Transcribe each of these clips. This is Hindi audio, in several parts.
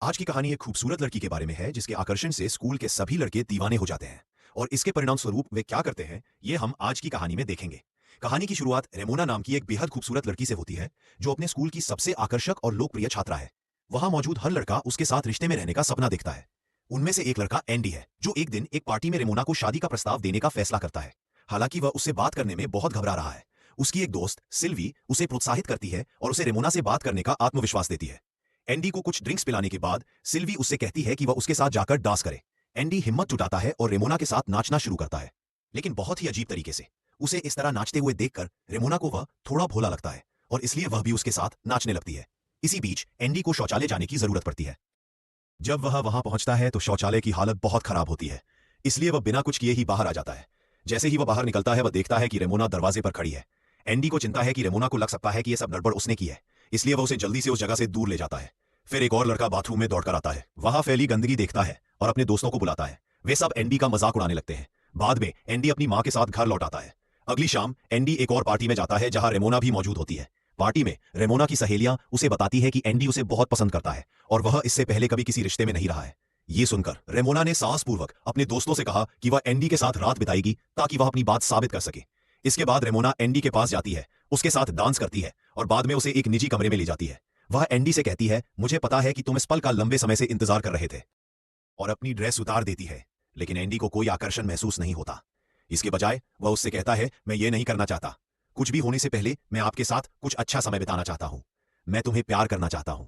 आज की कहानी एक खूबसूरत लड़की के बारे में है जिसके आकर्षण से स्कूल के सभी लड़के दीवाने हो जाते हैं। और इसके परिणाम स्वरूप वे क्या करते हैं, ये हम आज की कहानी में देखेंगे। कहानी की शुरुआत रेमोना नाम की एक बेहद खूबसूरत लड़की से होती है, जो अपने स्कूल की सबसे आकर्षक और लोकप्रिय छात्रा है। वहां मौजूद हर लड़का उसके साथ रिश्ते में रहने का सपना देखता है। उनमें से एक लड़का एंडी है, जो एक दिन एक पार्टी में रेमोना को शादी का प्रस्ताव देने का फैसला करता है। हालांकि वह उससे बात करने में बहुत घबरा रहा है। उसकी एक दोस्त सिल्वी उसे प्रोत्साहित करती है और उसे रेमोना से बात करने का आत्मविश्वास देती है। एंडी को कुछ ड्रिंक्स पिलाने के बाद सिल्वी उससे कहती है कि वह उसके साथ जाकर डांस करे। एंडी हिम्मत जुटाता है और रेमोना के साथ नाचना शुरू करता है, लेकिन बहुत ही अजीब तरीके से। उसे इस तरह नाचते हुए देखकर रेमोना को वह थोड़ा भोला लगता है और इसलिए वह भी उसके साथ नाचने लगती है। इसी बीच एंडी को शौचालय जाने की जरूरत पड़ती है। जब वह वहां पहुंचता है तो शौचालय की हालत बहुत खराब होती है, इसलिए वह बिना कुछ किए ही बाहर आ जाता है। जैसे ही वह बाहर निकलता है, वह देखता है कि रेमोना दरवाजे पर खड़ी है। एंडी को चिंता है कि रेमोना को लग सकता है कि यह सब गड़बड़ उसने की है, इसलिए वह उसे जल्दी से उस जगह से दूर ले जाता है। फिर एक और लड़का बाथरूम में दौड़कर आता है, वहां फैली गंदगी देखता है और अपने दोस्तों को बुलाता है। वे सब एंडी का मजाक उड़ाने लगते हैं। बाद में एंडी अपनी मां के साथ घर लौट आता है। अगली शाम एंडी एक और पार्टी में जाता है, जहां रेमोना भी मौजूद होती है। पार्टी में रेमोना की सहेलियां उसे बताती है कि एंडी उसे बहुत पसंद करता है और वह इससे पहले कभी किसी रिश्ते में नहीं रहा है। ये सुनकर रेमोना ने साहसपूर्वक अपने दोस्तों से कहा कि वह एंडी के साथ रात बिताएगी ताकि वह अपनी बात साबित कर सके। इसके बाद रेमोना एंडी के पास जाती है, उसके साथ डांस करती है और बाद में उसे एक निजी कमरे में ले जाती है। वह एंडी से कहती है, मुझे पता है कि तुम इस पल का लंबे समय से इंतजार कर रहे थे, और अपनी ड्रेस उतार देती है। लेकिन एंडी को कोई आकर्षण महसूस नहीं होता। इसके बजाय वह उससे कहता है, मैं ये नहीं करना चाहता। कुछ भी होने से पहले मैं आपके साथ कुछ अच्छा समय बिताना चाहता हूं। मैं तुम्हें प्यार करना चाहता हूं।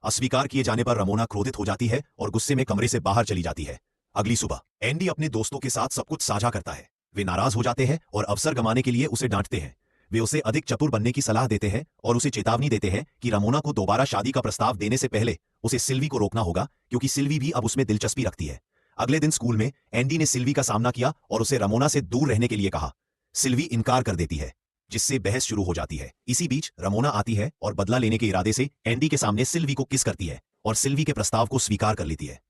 अस्वीकार किए जाने पर रेमोना क्रोधित हो जाती है और गुस्से में कमरे से बाहर चली जाती है। अगली सुबह एंडी अपने दोस्तों के साथ सब कुछ साझा करता है। वे नाराज हो जाते हैं और अवसर गंवाने के लिए उसे डांटते हैं। वे उसे अधिक चतुर बनने की सलाह देते हैं और उसे चेतावनी देते हैं कि रेमोना को दोबारा शादी का प्रस्ताव देने से पहले उसे सिल्वी को रोकना होगा, क्योंकि सिल्वी भी अब उसमें दिलचस्पी रखती है। अगले दिन स्कूल में एंडी ने सिल्वी का सामना किया और उसे रेमोना से दूर रहने के लिए कहा। सिल्वी इनकार कर देती है, जिससे बहस शुरू हो जाती है। इसी बीच रेमोना आती है और बदला लेने के इरादे से एंडी के सामने सिल्वी को किस करती है और सिल्वी के प्रस्ताव को स्वीकार कर लेती है।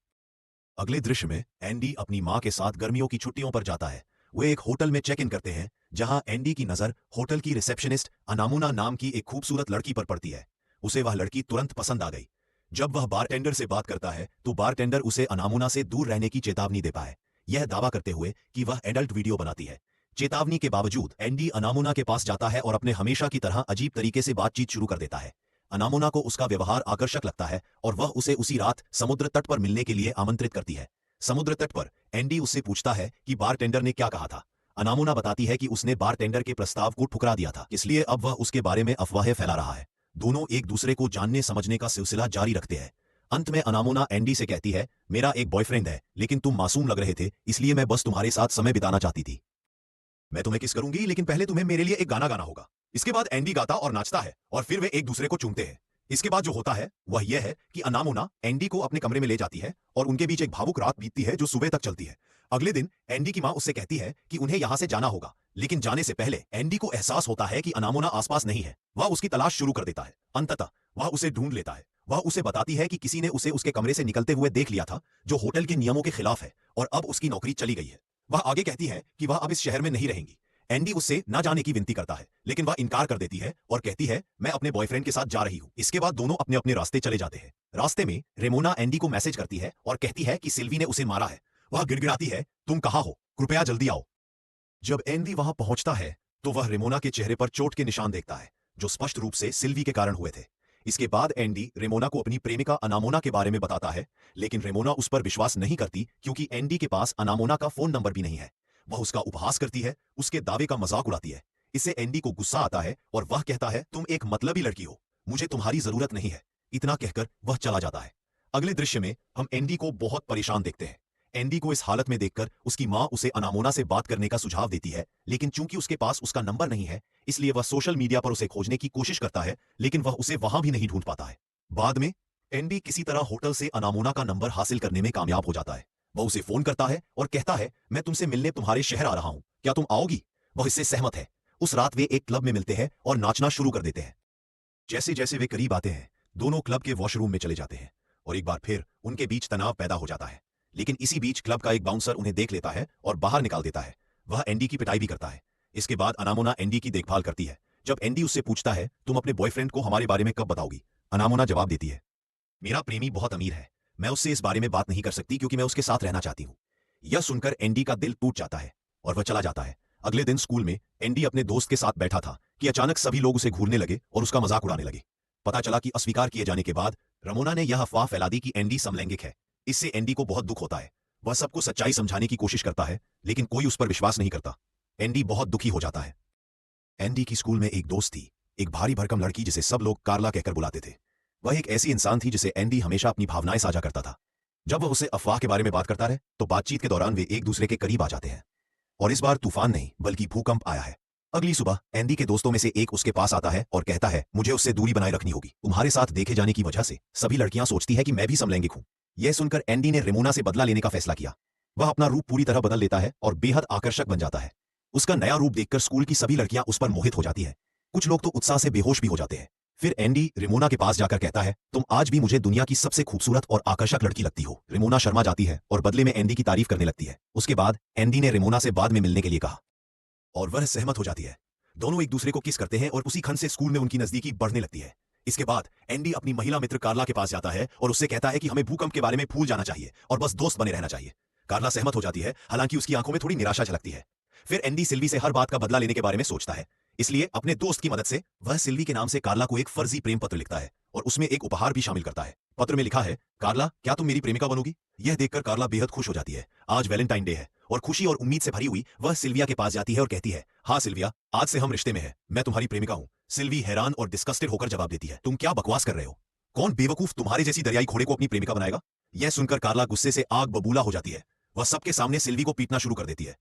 अगले दृश्य में एंडी अपनी मां के साथ गर्मियों की छुट्टियों पर जाता है। वे एक होटल में चेक इन करते हैं, जहां एंडी की नजर होटल की रिसेप्शनिस्ट अनामुना नाम की एक खूबसूरत लड़की पर पड़ती है। उसे वह लड़की तुरंत पसंद आ गई। जब वह बारटेंडर से बात करता है तो बारटेंडर उसे अनामुना से दूर रहने की चेतावनी देता है, यह दावा करते हुए कि वह एडल्ट वीडियो बनाती है। चेतावनी के बावजूद एंडी अनामुना के पास जाता है और अपने हमेशा की तरह अजीब तरीके से बातचीत शुरू कर देता है। अनामुना को उसका व्यवहार आकर्षक लगता है और वह उसे उसी रात समुद्र तट पर मिलने के लिए आमंत्रित करती है। समुद्र तट पर एंडी उससे पूछता है कि बारटेंडर ने क्या कहा था। अनामुना बताती है कि उसने बारटेंडर के प्रस्ताव को ठुकरा दिया था, इसलिए अब वह उसके बारे में अफवाहें फैला रहा है। दोनों एक दूसरे को जानने समझने का सिलसिला जारी रखते हैं। अंत में अनामुना एंडी से कहती है, मेरा एक बॉयफ्रेंड है, लेकिन तुम मासूम लग रहे थे, इसलिए मैं बस तुम्हारे साथ समय बिताना चाहती थी। मैं तुम्हें किस करूंगी, लेकिन पहले तुम्हें मेरे लिए एक गाना गाना होगा। इसके बाद एंडी गाता और नाचता है और फिर वे एक दूसरे को चूमते हैं। इसके बाद जो होता है वह यह है कि अनामुना एंडी को अपने कमरे में ले जाती है और उनके बीच एक भावुक रात बीतती है जो सुबह तक चलती है। अगले दिन एंडी की मां उससे कहती है कि उन्हें यहां से जाना होगा, लेकिन जाने से पहले एंडी को एहसास होता है कि अनामुना आसपास नहीं है। वह उसकी तलाश शुरू कर देता है। अंततः वह उसे ढूंढ लेता है। वह उसे बताती है कि किसी ने उसे उसके कमरे से निकलते हुए देख लिया था, जो होटल के नियमों के खिलाफ है, और अब उसकी नौकरी चली गई है। वह आगे कहती है कि वह अब इस शहर में नहीं रहेंगी। एंडी उससे न जाने की विनती करता है, लेकिन वह इनकार कर देती है और कहती है, मैं अपने बॉयफ्रेंड के साथ जा रही हूं। इसके बाद दोनों अपने अपने रास्ते चले जाते हैं। रास्ते में रेमोना एंडी को मैसेज करती है और कहती है कि सिल्वी ने उसे मारा है। वह गिड़गिड़ाती है, तुम कहां हो, कृपया जल्दी आओ। जब एंडी वहां पहुंचता है तो वह रेमोना के चेहरे पर चोट के निशान देखता है, जो स्पष्ट रूप से सिल्वी के कारण हुए थे। इसके बाद एंडी रेमोना को अपनी प्रेमिका अनामोना के बारे में बताता है, लेकिन रेमोना उस पर विश्वास नहीं करती, क्योंकि एंडी के पास अनामोना का फोन नंबर भी नहीं है। वह उसका उपहास करती है, उसके दावे का मजाक उड़ाती है। इससे एंडी को गुस्सा आता है और वह कहता है, तुम एक मतलबी लड़की हो, मुझे तुम्हारी जरूरत नहीं है। इतना कहकर वह चला जाता है। अगले दृश्य में हम एंडी को बहुत परेशान देखते हैं। एंडी को इस हालत में देखकर उसकी मां उसे अनामोना से बात करने का सुझाव देती है, लेकिन चूंकि उसके पास उसका नंबर नहीं है, इसलिए वह सोशल मीडिया पर उसे खोजने की कोशिश करता है, लेकिन वह उसे वहां भी नहीं ढूंढ पाता है। बाद में एंडी किसी तरह होटल से अनामोना का नंबर हासिल करने में कामयाब हो जाता है। वह उसे फोन करता है और कहता है, मैं तुमसे मिलने तुम्हारे शहर आ रहा हूं, क्या तुम आओगी? वह इससे सहमत है। उस रात वे एक क्लब में मिलते हैं और नाचना शुरू कर देते हैं। जैसे जैसे वे करीब आते हैं, दोनों क्लब के वॉशरूम में चले जाते हैं और एक बार फिर उनके बीच तनाव पैदा हो जाता है। लेकिन इसी बीच क्लब का एक बाउंसर उन्हें देख लेता है और बाहर निकाल देता है। वह एंडी की पिटाई भी करता है। इसके बाद अनामोना एंडी की देखभाल करती है। जब एंडी उससे पूछता है, तुम अपने बॉयफ्रेंड को हमारे बारे में कब बताओगी, अनामोना जवाब देती है, मेरा प्रेमी बहुत अमीर है, मैं उससे इस बारे में बात नहीं कर सकती क्योंकि मैं उसके साथ रहना चाहती हूँ। यह सुनकर एंडी का दिल टूट जाता है और वह चला जाता है। अगले दिन स्कूल में एंडी अपने दोस्त के साथ बैठा था कि अचानक सभी लोग उसे घूरने लगे और उसका मजाक उड़ाने लगे। पता चला कि अस्वीकार किए जाने के बाद रमोना ने यह अफवाह फैला दी कि एंडी समलैंगिक है। इससे एंडी को बहुत दुख होता है। वह सबको सच्चाई समझाने की कोशिश करता है, लेकिन कोई उस पर विश्वास नहीं करता। एंडी बहुत दुखी हो जाता है। एंडी की स्कूल में एक दोस्त थी, एक भारी भरकम लड़की जिसे सब लोग कार्ला कहकर बुलाते थे। वह एक ऐसी इंसान थी जिसे एंडी हमेशा अपनी भावनाएं साझा करता था। जब वह उससे अफवाह के बारे में बात करता रहे तो बातचीत के दौरान वे एक दूसरे के करीब आ जाते हैं। और इस बार तूफान नहीं बल्कि भूकंप आया है। अगली सुबह एंडी के दोस्तों में से एक उसके पास आता है और कहता है, मुझे उससे दूरी बनाए रखनी होगी। तुम्हारे साथ देखे जाने की वजह से सभी लड़कियां सोचती है कि मैं भी समलैंगिक हूं। यह सुनकर एंडी ने रेमोना से बदला लेने का फैसला किया। वह अपना रूप पूरी तरह बदल लेता है और बेहद आकर्षक बन जाता है। उसका नया रूप देखकर स्कूल की सभी लड़कियां उस पर मोहित हो जाती है। कुछ लोग तो उत्साह से बेहोश भी हो जाते हैं। फिर एंडी रेमोना के पास जाकर कहता है, तुम आज भी मुझे दुनिया की सबसे खूबसूरत और आकर्षक लड़की लगती हो। रेमोना शर्मा जाती है और बदले में एंडी की तारीफ करने लगती है। उसके बाद एंडी ने रेमोना से बाद में मिलने के लिए कहा और वह सहमत हो जाती है। दोनों एक दूसरे को किस करते हैं और उसी क्षण से स्कूल में उनकी नजदीकी बढ़ने लगती है। इसके बाद एंडी अपनी महिला मित्र कार्ला के पास जाता है और उससे कहता है कि हमें भूकंप के बारे में भूल जाना चाहिए और बस दोस्त बने रहना चाहिए। कार्ला सहमत हो जाती है, हालांकि उसकी आंखों में थोड़ी निराशा झलकती है। फिर एंडी सिल्वी से हर बात का बदला लेने के बारे में सोचता है। इसलिए अपने दोस्त की मदद से वह सिल्वी के नाम से कार्ला को एक फर्जी प्रेम पत्र लिखता है और उसमें एक उपहार भी शामिल करता है। पत्र में लिखा है, कार्ला, क्या तुम मेरी प्रेमिका बनोगी? यह देखकर कार्ला बेहद खुश हो जाती है। आज वैलेंटाइन डे है और खुशी और उम्मीद से भरी हुई वह सिल्विया के पास जाती है और कहती है, हाँ सिल्विया, आज से हम रिश्ते में हैं। मैं तुम्हारी प्रेमिका हूँ। सिल्वी हैरान और डिस्कस्टेड होकर जवाब देती है, तुम क्या बकवास कर रहे हो? कौन बेवकूफ तुम्हारे जैसी दरियाई घोड़े को अपनी प्रेमिका बनाएगा? यह सुनकर कार्ला गुस्से से आग बबूला हो जाती है। वह सबके सामने सिल्वी को पीटना शुरू कर देती है।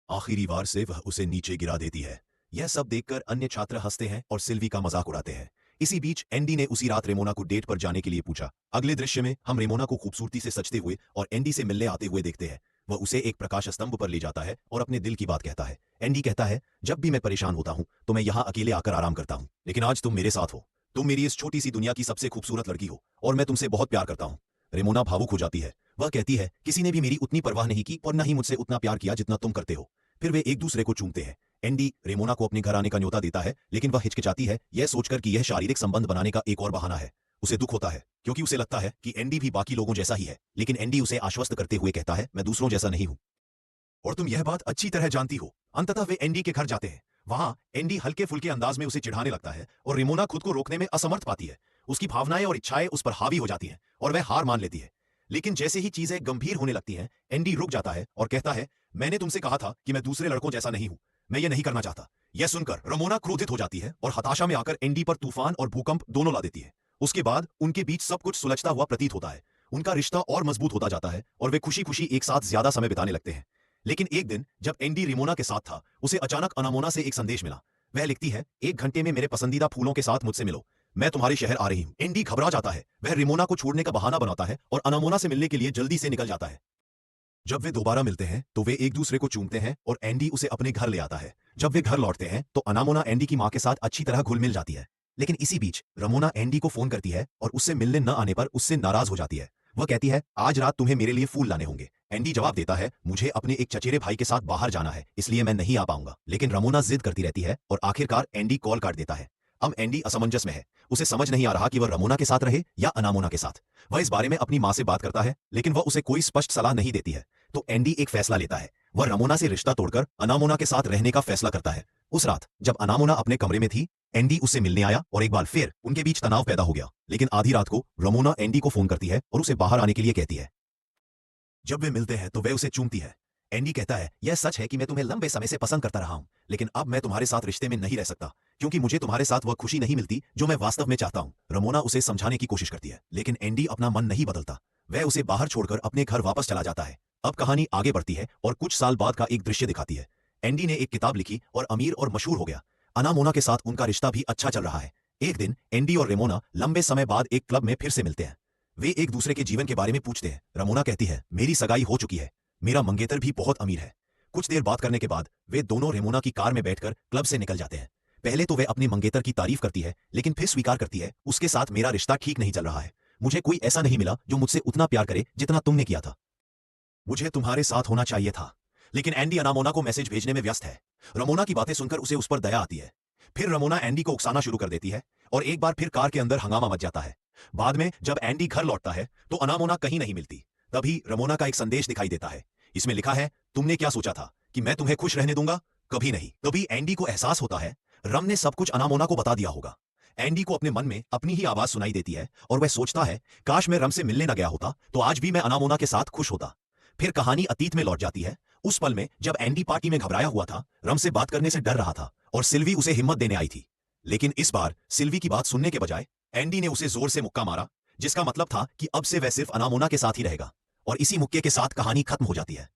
आखिरी बार से वह उसे नीचे गिरा देती है। यह सब देखकर अन्य छात्र हंसते हैं और सिल्वी का मजाक उड़ाते हैं। इसी बीच एंडी ने उसी रात रेमोना को डेट पर जाने के लिए पूछा। अगले दृश्य में हम रेमोना को खूबसूरती से सजते हुए और एंडी से मिलने आते हुए देखते हैं। वह उसे एक प्रकाश स्तंभ पर ले जाता है और अपने दिल की बात कहता है। एंडी कहता है, जब भी मैं परेशान होता हूं तो मैं यहाँ अकेले आकर आराम करता हूं, लेकिन आज तुम मेरे साथ हो। तुम मेरी इस छोटी सी दुनिया की सबसे खूबसूरत लड़की हो और मैं तुमसे बहुत प्यार करता हूं। रेमोना भावुक हो जाती है। वह कहती है, किसी ने भी मेरी उतनी परवाह नहीं की और न ही मुझसे उतना प्यार किया जितना तुम करते हो। फिर वे एक दूसरे को चूमते हैं। एंडी रेमोना को अपने घर आने का न्योता देता है, लेकिन वह हिचकिचाती है, यह सोचकर कि यह शारीरिक संबंध बनाने का एक और बहाना है। उसे दुख होता है क्योंकि उसे लगता है कि एंडी भी बाकी लोगों जैसा ही है, लेकिन एंडी उसे आश्वस्त करते हुए कहता है, मैं दूसरों जैसा नहीं हूं और तुम यह बात अच्छी तरह जानती हो। अंततः वे एंडी के घर जाते हैं। वहां एंडी हल्के फुल्के अंदाज में उसे चिढ़ाने लगता है और रेमोना खुद को रोकने में असमर्थ पाती है। उसकी भावनाएं और इच्छाएं उस पर हावी हो जाती हैं और वह हार मान लेती है। लेकिन जैसे ही चीजें गंभीर होने लगती हैं, एंडी रुक जाता है और कहता है, मैंने तुमसे कहा था कि मैं दूसरे लड़कों जैसा नहीं हूं। मैं ये नहीं करना चाहता। यह सुनकर रेमोना क्रोधित हो जाती है और हताशा में आकर एंडी पर तूफान और भूकंप दोनों ला देती है। उसके बाद उनके बीच सब कुछ सुलझता हुआ प्रतीत होता है। उनका रिश्ता और मजबूत होता जाता है और वे खुशी खुशी एक साथ ज्यादा समय बिताने लगते हैं। लेकिन एक दिन जब एंडी रेमोना के साथ था, उसे अचानक अनामोना से एक संदेश मिला। वह लिखती है, 1 घंटे में मेरे पसंदीदा फूलों के साथ मुझसे मिलो। मैं तुम्हारे शहर आ रही हूं। एंडी घबरा जाता है। वह रेमोना को छोड़ने का बहाना बनाता है और अनामोना से मिलने के लिए जल्दी से निकल जाता है। जब वे दोबारा मिलते हैं तो वे एक दूसरे को चूमते हैं और एंडी उसे अपने घर ले आता है। जब वे घर लौटते हैं तो अनामोना एंडी की मां के साथ अच्छी तरह घुल मिल जाती है। लेकिन इसी बीच रमोना एंडी को फोन करती है और उससे मिलने न आने पर उससे नाराज हो जाती है। वह कहती है, आज रात तुम्हें मेरे लिए फूल लाने होंगे। एंडी जवाब देता है, मुझे अपने एक चचेरे भाई के साथ बाहर जाना है, इसलिए मैं नहीं आ पाऊंगा। लेकिन रमोना जिद करती रहती है और आखिरकार एंडी कॉल काट देता है। अब एंडी असमंजस में है। उसे समझ नहीं आ रहा कि वह रमोना के साथ रहे या अनामोना के साथ। वह इस बारे में अपनी मां से बात करता है, लेकिन वह उसे कोई स्पष्ट सलाह नहीं देती है। तो एंडी एक फैसला लेता है। वह रमोना से रिश्ता तोड़कर अनामोना के साथ रहने का फैसला करता है। उस रात जब अनामोना अपने कमरे में थी, एंडी उससे मिलने आया और एक बार फिर उनके बीच तनाव पैदा हो गया। लेकिन आधी रात को रमोना एंडी को फोन करती है और उसे बाहर आने के लिए कहती है। जब वे मिलते हैं तो वह उसे चूमती है। एंडी कहता है, यह सच है कि मैं तुम्हें लंबे समय से पसंद करता रहा हूं, लेकिन अब मैं तुम्हारे साथ रिश्ते में नहीं रह सकता क्योंकि मुझे तुम्हारे साथ वह खुशी नहीं मिलती जो मैं वास्तव में चाहता हूं। रमोना उसे समझाने की कोशिश करती है, लेकिन एंडी अपना मन नहीं बदलता। वह उसे बाहर छोड़कर अपने घर वापस चला जाता है। अब कहानी आगे बढ़ती है और कुछ साल बाद का एक दृश्य दिखाती है। एंडी ने एक किताब लिखी और अमीर और मशहूर हो गया। अनामोना के साथ उनका रिश्ता भी अच्छा चल रहा है। एक दिन एंडी और रेमोना लंबे समय बाद एक क्लब में फिर से मिलते हैं। वे एक दूसरे के जीवन के बारे में पूछते हैं। रमोना कहती है, मेरी सगाई हो चुकी है, मेरा मंगेतर भी बहुत अमीर है। कुछ देर बात करने के बाद वे दोनों रेमोना की कार में बैठकर क्लब से निकल जाते हैं। पहले तो वे अपने मंगेतर की तारीफ करती है, लेकिन फिर स्वीकार करती है, उसके साथ मेरा रिश्ता ठीक नहीं चल रहा है। मुझे कोई ऐसा नहीं मिला जो मुझसे उतना प्यार करे जितना तुमने किया था। मुझे तुम्हारे साथ होना चाहिए था। लेकिन एंडी अनामोना को मैसेज भेजने में व्यस्त है। रमोना की बातें सुनकर उसे उस पर दया आती है। फिर रमोना एंडी को उकसाना शुरू कर देती है और एक बार फिर कार के अंदर हंगामा मच जाता है। बाद में जब एंडी घर लौटता है तो अनामोना कहीं नहीं मिलती। तभी रमोना का एक संदेश दिखाई देता है। इसमें लिखा है, तुमने क्या सोचा था कि मैं तुम्हें खुश रहने दूंगा? कभी नहीं। तभी एंडी को एहसास होता है रम ने सब कुछ अनामोना को बता दिया होगा। एंडी को अपने मन में अपनी ही आवाज सुनाई देती है और वह सोचता है, काश मैं रम से मिलने न गया होता तो आज भी मैं अनामोना के साथ खुश होता। फिर कहानी अतीत में लौट जाती है, उस पल में जब एंडी पार्टी में घबराया हुआ था, रम से बात करने से डर रहा था और सिल्वी उसे हिम्मत देने आई थी। लेकिन इस बार सिल्वी की बात सुनने के बजाय एंडी ने उसे जोर से मुक्का मारा, जिसका मतलब था कि अब से वह सिर्फ अनामोना के साथ ही रहेगा। और इसी मुक्के के साथ कहानी खत्म हो जाती है।